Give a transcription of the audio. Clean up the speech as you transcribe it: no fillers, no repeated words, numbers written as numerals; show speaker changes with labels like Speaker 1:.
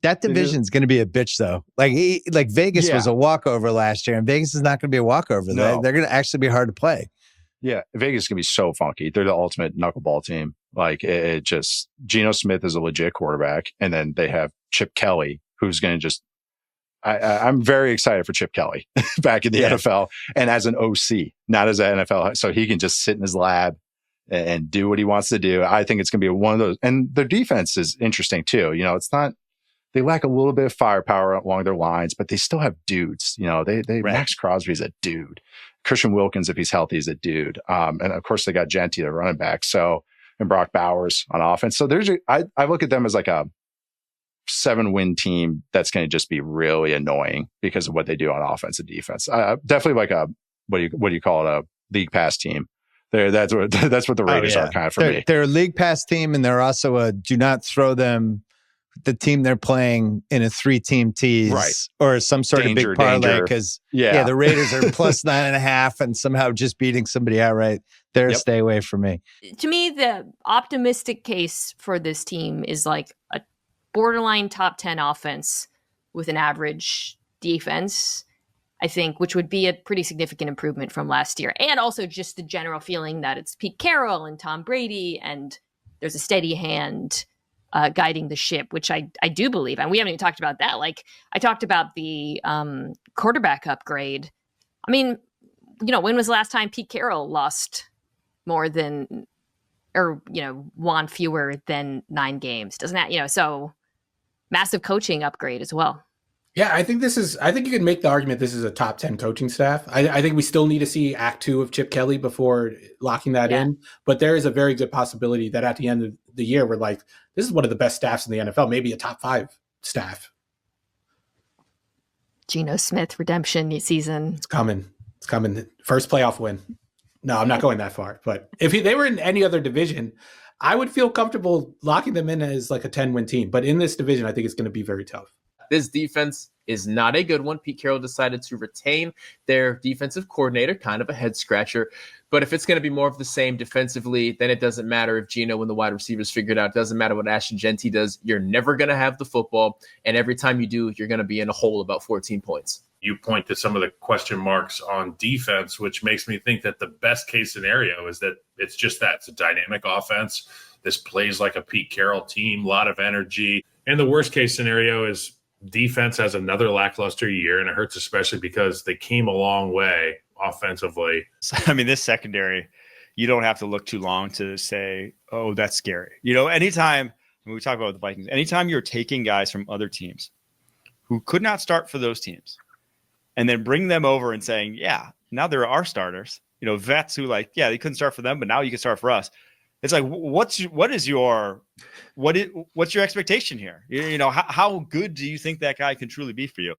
Speaker 1: That division's going to be a bitch, though. Like Vegas was a walkover last year, and Vegas is not going to be a walkover.
Speaker 2: No.
Speaker 1: They're going to actually be hard to play.
Speaker 2: Yeah, Vegas is going to be so funky. They're the ultimate knuckleball team. Like, it just, Geno Smith is a legit quarterback, and then they have Chip Kelly, who's going to just, I'm very excited for Chip Kelly back in the NFL and as an OC, not as an NFL. So he can just sit in his lab and do what he wants to do. I think it's going to be one of those. And their defense is interesting too. You know, it's not, they lack a little bit of firepower along their lines, but they still have dudes. You know, they Max Crosby's a dude. Christian Wilkins, if he's healthy, is a dude. And of course they got Gentry, the running back. So, and Brock Bowers on offense. So I look at them as like a 7-win team that's going to just be really annoying because of what they do on offense and defense. Definitely like a, what do you call it? A league pass team. That's what the Raiders are kind of for me.
Speaker 1: They're a league pass team, and they're also a do not throw them the team they're playing in a 3-team tease or some sort of big parlay because the Raiders are plus 9.5 and somehow just beating somebody outright. They're a stay away from me.
Speaker 3: To me, the optimistic case for this team is like a borderline top 10 offense with an average defense, I think, which would be a pretty significant improvement from last year. And also just the general feeling that it's Pete Carroll and Tom Brady and there's a steady hand guiding the ship, which I do believe. And we haven't even talked about that. Like, I talked about the quarterback upgrade. I mean, you know, when was the last time Pete Carroll lost more than, or, you know, won fewer than 9 games? Doesn't that, you know, so massive coaching upgrade as well.
Speaker 4: Yeah, I think you can make the argument this is a top 10 coaching staff. I think we still need to see Act 2 of Chip Kelly before locking that in. But there is a very good possibility that at the end of the year, we're like, this is one of the best staffs in the NFL, maybe a top 5 staff.
Speaker 3: Geno Smith redemption season.
Speaker 4: It's coming. First playoff win. No, I'm not going that far. But if they were in any other division, I would feel comfortable locking them in as like a 10-win team. But in this division, I think it's going to be very tough.
Speaker 5: This defense is not a good one. Pete Carroll decided to retain their defensive coordinator, kind of a head scratcher. But if it's going to be more of the same defensively, then it doesn't matter if Geno and the wide receivers figure it out. It doesn't matter what Ashton Genty does. You're never going to have the football. And every time you do, you're going to be in a hole about 14 points.
Speaker 6: You point to some of the question marks on defense, which makes me think that the best case scenario is that it's just that. It's a dynamic offense. This plays like a Pete Carroll team, a lot of energy. And the worst case scenario is defense has another lackluster year, and it hurts especially because they came a long way offensively.
Speaker 7: I mean, this secondary, you don't have to look too long to say, oh, that's scary. You know, anytime, when we talk about the Vikings, anytime you're taking guys from other teams who could not start for those teams and then bring them over and saying, yeah, now there are starters, you know, vets who like, yeah, they couldn't start for them, but now you can start for us. It's like, what's your expectation here? You know, how good do you think that guy can truly be for you?